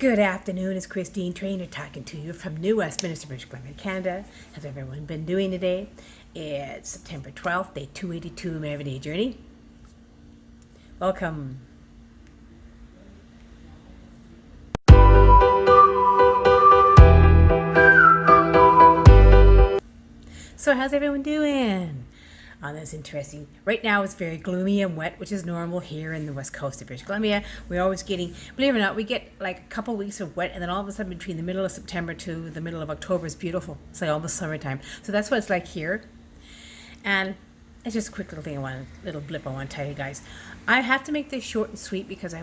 Good afternoon, it's Christine Trainor talking to you from New Westminster, British Columbia, Canada. How's everyone been doing today? It's September 12th, day 282 of my everyday journey. Welcome. So how's everyone doing? That's interesting. Right now it's very gloomy and wet, which is normal here in the west coast of British Columbia. We're always getting, believe it or not, we get like a couple weeks of wet, and then all of a sudden between the middle of September to the middle of October is beautiful. It's like almost summertime. So that's what it's like here. And it's just a quick little thing, little blip I want to tell you guys. I have to make this short and sweet because I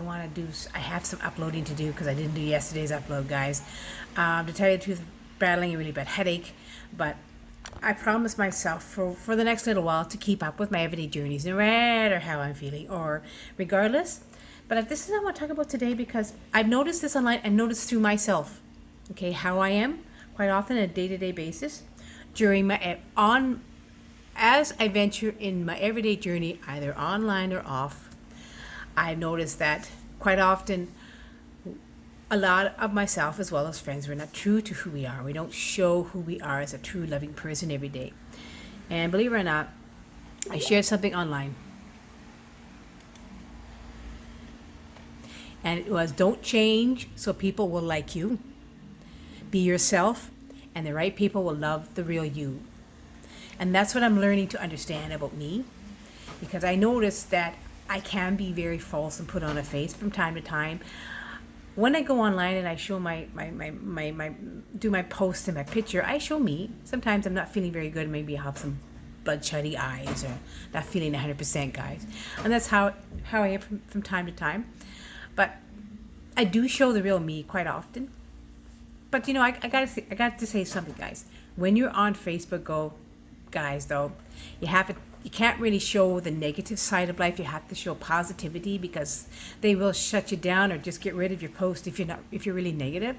have some uploading to do because I didn't do yesterday's upload, guys. To tell you the truth, battling a really bad headache, but I promised myself for the next little while to keep up with my everyday journeys, no matter how I'm feeling or regardless. But this is what I want to talk about today because I've noticed this online. I've noticed through myself, okay, how I am quite often on a day-to-day basis during as I venture in my everyday journey, either online or off. I noticed that quite often a lot of myself as well as friends, we're not true to who we are. We don't show who we are as a true loving person every day. And believe it or not, I shared something online. And it was, don't change so people will like you. Be yourself and the right people will love the real you. And that's what I'm learning to understand about me. Because I noticed that I can be very false and put on a face from time to time. When I go online and I show do my post and my picture, I show me. Sometimes I'm not feeling very good. Maybe I have some bloodshotty eyes or not feeling 100%, guys. And that's how I am from time to time. But I do show the real me quite often. But you know, I got to say something, guys. When you're on Facebook, guys, though, you can't really show the negative side of life. You have to show positivity because they will shut you down or just get rid of your post if you're really negative,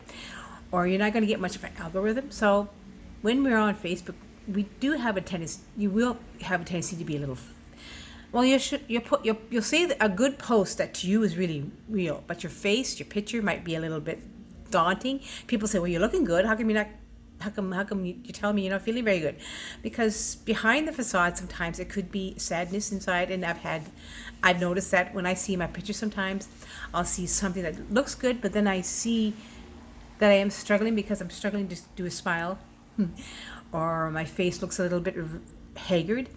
or you're not going to get much of an algorithm. So when we're on Facebook, we do have a tendency. You will have a tendency to be a little. Well, you'll say that a good post that to you is really real, but your face, your picture might be a little bit daunting. People say, "Well, you're looking good. How come you're not?" How come you tell me you're not feeling very good? Because behind the facade, sometimes it could be sadness inside. And I've noticed that when I see my picture, sometimes I'll see something that looks good, but then I see that I am struggling because I'm struggling to do a smile, or my face looks a little bit haggard.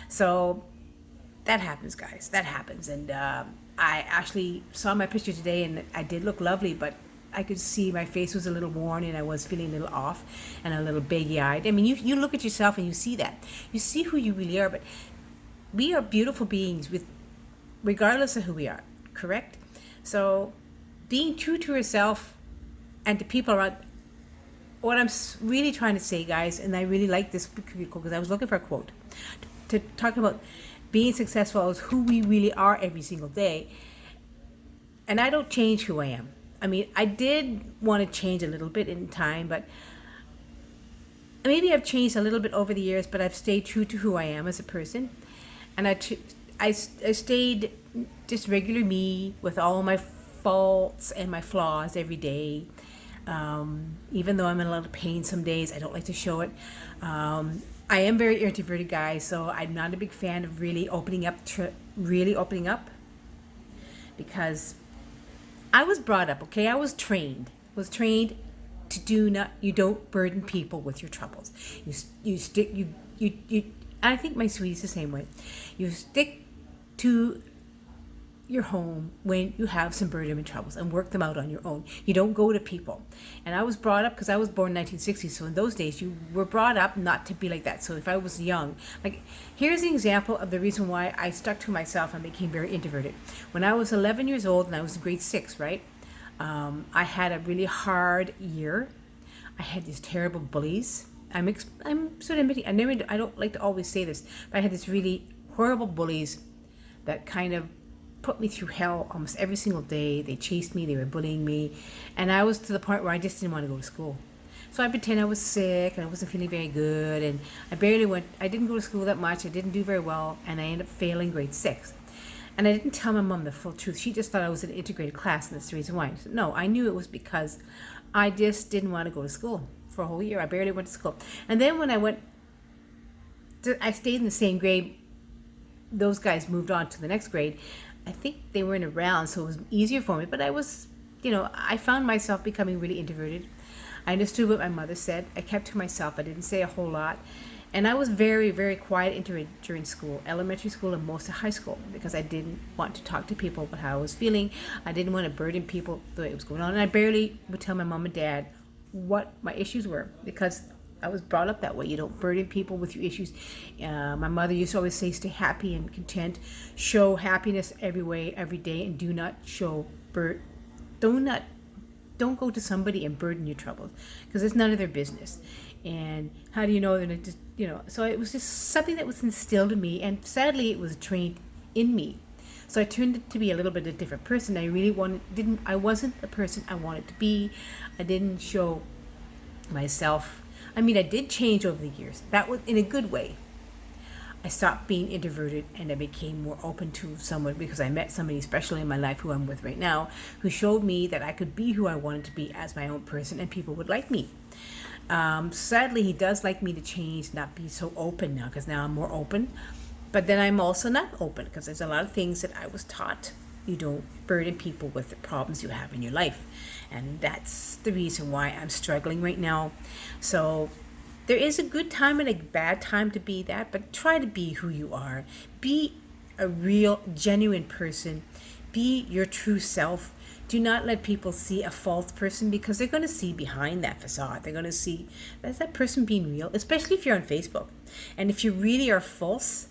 So that happens, guys. That happens. And I actually saw my picture today, and I did look lovely, but I could see my face was a little worn and I was feeling a little off and a little baggy-eyed. I mean, you look at yourself and you see that. You see who you really are, but we are beautiful beings regardless of who we are, correct? So being true to yourself and to people around, what I'm really trying to say, guys, and I really like this because I was looking for a quote, to talk about being successful as who we really are every single day. And I don't change who I am. I mean, I did want to change a little bit in time, but maybe I've changed a little bit over the years, but I've stayed true to who I am as a person. And I stayed just regular me with all my faults and my flaws every day. Even though I'm in a lot of pain some days, I don't like to show it. I am very introverted, guys, so I'm not a big fan of really opening up, because I was brought up, okay? I was trained to you don't burden people with your troubles. I think my sweetie's the same way. You stick to your home when you have some burden and troubles and work them out on your own. You don't go to people. And I was brought up because I was born in 1960, so in those days you were brought up not to be like that. So if I was young, like, here's an example of the reason why I stuck to myself and became very introverted. When I was 11 years old and I was in grade 6, right? I had a really hard year. I had these terrible bullies. I'm sort of admitting, I don't like to always say this, but I had these really horrible bullies that kind of put me through hell almost every single day. They chased me, they were bullying me, and I was to the point where I just didn't want to go to school. So I pretend I was sick and I wasn't feeling very good, and I didn't go to school that much, I didn't do very well, and I ended up failing grade 6. And I didn't tell my mom the full truth. She just thought I was in an integrated class, and that's the reason why. I said, no, I knew it was because I just didn't want to go to school for a whole year. I barely went to school. And then when I stayed in the same grade. Those guys moved on to the next grade. I think they weren't around, so it was easier for me. But I was, I found myself becoming really introverted. I understood what my mother said. I kept to myself. I didn't say a whole lot. And I was very, very quiet during school, elementary school and most of high school, because I didn't want to talk to people about how I was feeling. I didn't want to burden people the way it was going on. And I barely would tell my mom and dad what my issues were, because I was brought up that way. You don't burden people with your issues. My mother used to always say, stay happy and content. Show happiness every day, and do not don't go to somebody and burden your troubles, because it's none of their business. And how do you know that so it was just something that was instilled in me, and sadly it was trained in me. So I turned to be a little bit of a different person. I wasn't the person I wanted to be. I didn't show myself. I did change over the years. That was in a good way. I stopped being introverted and I became more open to someone, because I met somebody special in my life, who I'm with right now, who showed me that I could be who I wanted to be as my own person, and people would like me. Sadly, he does like me to change, not be so open now, because now I'm more open. But then I'm also not open, because there's a lot of things that I was taught. You don't burden people with the problems you have in your life. And that's the reason why I'm struggling right now. So there is a good time and a bad time to be that, but try to be who you are. Be a real, genuine person. Be your true self. Do not let people see a false person, because they're going to see behind that facade. They're going to see, that's that person being real, especially if you're on Facebook. And if you really are false,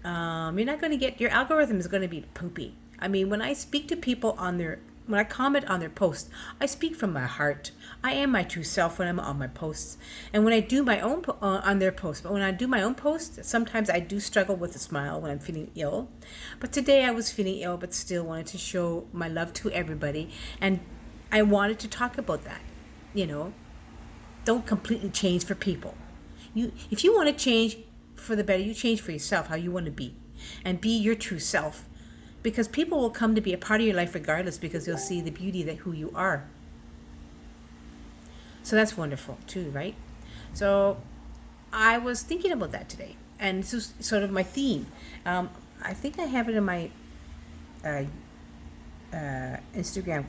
you're not going to get, your algorithm is going to be poopy. When I speak to people when I comment on their posts, I speak from my heart. I am my true self when I'm on my posts. And when I do my own on their posts, but when I do my own posts, sometimes I do struggle with a smile when I'm feeling ill. But today I was feeling ill, but still wanted to show my love to everybody. And I wanted to talk about that. Don't completely change for people. If you want to change for the better, you change for yourself, how you want to be. And be your true self. Because people will come to be a part of your life regardless, because they'll see the beauty that who you are. So that's wonderful too, right? So I was thinking about that today, and this is sort of my theme. I think I have it in my Instagram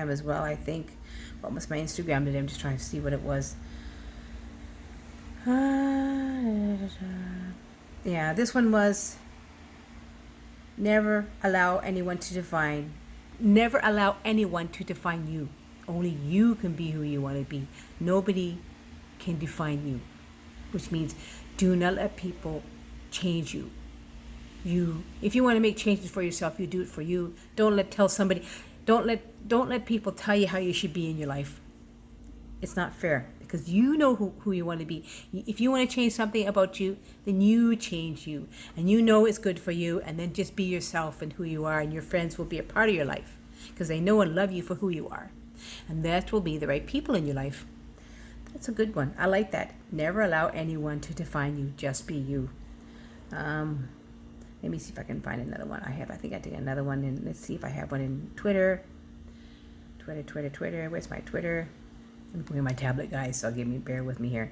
as well. I think, what was my Instagram today? I'm just trying to see what it was. Yeah, this one was, never allow anyone to define you. Only you can be who you want to be. Nobody can define you. Which means, do not let people change you. If you want to make changes for yourself, you do it for you. Don't let people tell you how you should be in your life. It's not fair, because you know who you want to be. If you want to change something about you, then you change you. And you know it's good for you, and then just be yourself and who you are, and your friends will be a part of your life, because they know and love you for who you are. And that will be the right people in your life. That's a good one. I like that. Never allow anyone to define you. Just be you. Let me see if I can find another one. I think I did another one. And let's see if I have one in Twitter. Twitter. Where's my Twitter? I'm going my tablet, guys, so bear with me here.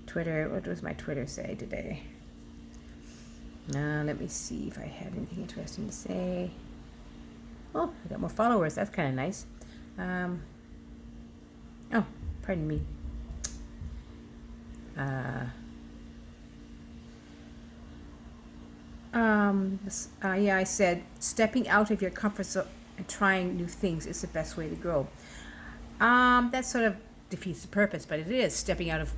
Twitter, what does my Twitter say today? Let me see if I had anything interesting to say. Oh, I got more followers. That's kind of nice. Oh, pardon me. Yeah, I said stepping out of your comfort zone and trying new things is the best way to grow. That sort of defeats the purpose, but it is stepping out of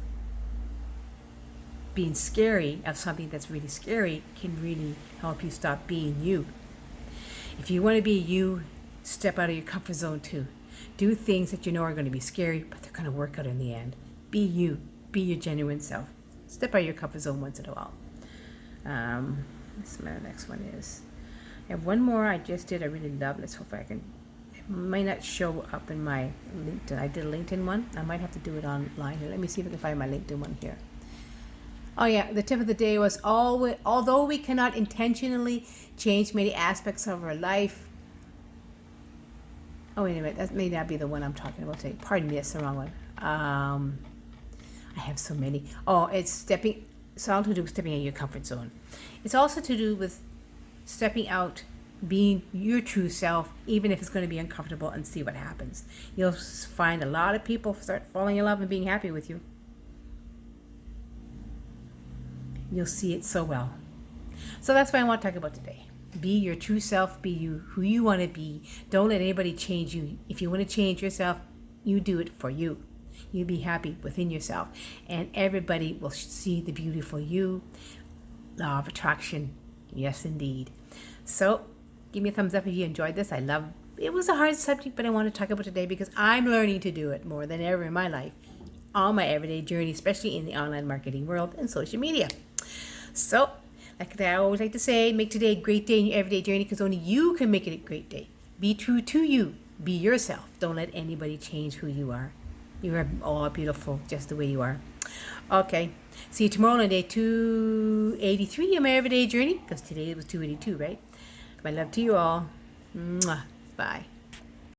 being scary, of something that's really scary, can really help you stop being you. If you want to be you, step out of your comfort zone too. Do things that you know are going to be scary, but they're going to work out in the end. Be you. Be your genuine self. Step out of your comfort zone once in a while. My next one is, I have one more I just did. I really love. Let's hope I can. It might not show up in my LinkedIn. I did a LinkedIn one. I might have to do it online here. Let me see if I can find my LinkedIn one here. Oh yeah, the tip of the day was always, although we cannot intentionally change many aspects of our life. Oh wait a minute, that may not be the one I'm talking about today. Pardon me, that's the wrong one. I have so many. Oh, it's all to do with stepping out of your comfort zone. It's also to do with stepping out, being your true self, even if it's going to be uncomfortable, and see what happens. You'll find a lot of people start falling in love and being happy with you. You'll see it so well. So that's what I want to talk about today. Be your true self. Be you, who you want to be. Don't let anybody change you. If you want to change yourself, you do it for you. You be happy within yourself, and everybody will see the beautiful you. Law of attraction. Yes, indeed. So give me a thumbs up if you enjoyed this. It was a hard subject, but I want to talk about today because I'm learning to do it more than ever in my life, on my everyday journey, especially in the online marketing world and social media. So, like I always like to say, make today a great day in your everyday journey, because only you can make it a great day. Be true to you. Be yourself. Don't let anybody change who you are. You are all beautiful just the way you are. Okay. See you tomorrow on day 283 of my everyday journey, because today it was 282, right? My love to you all. Mwah. Bye.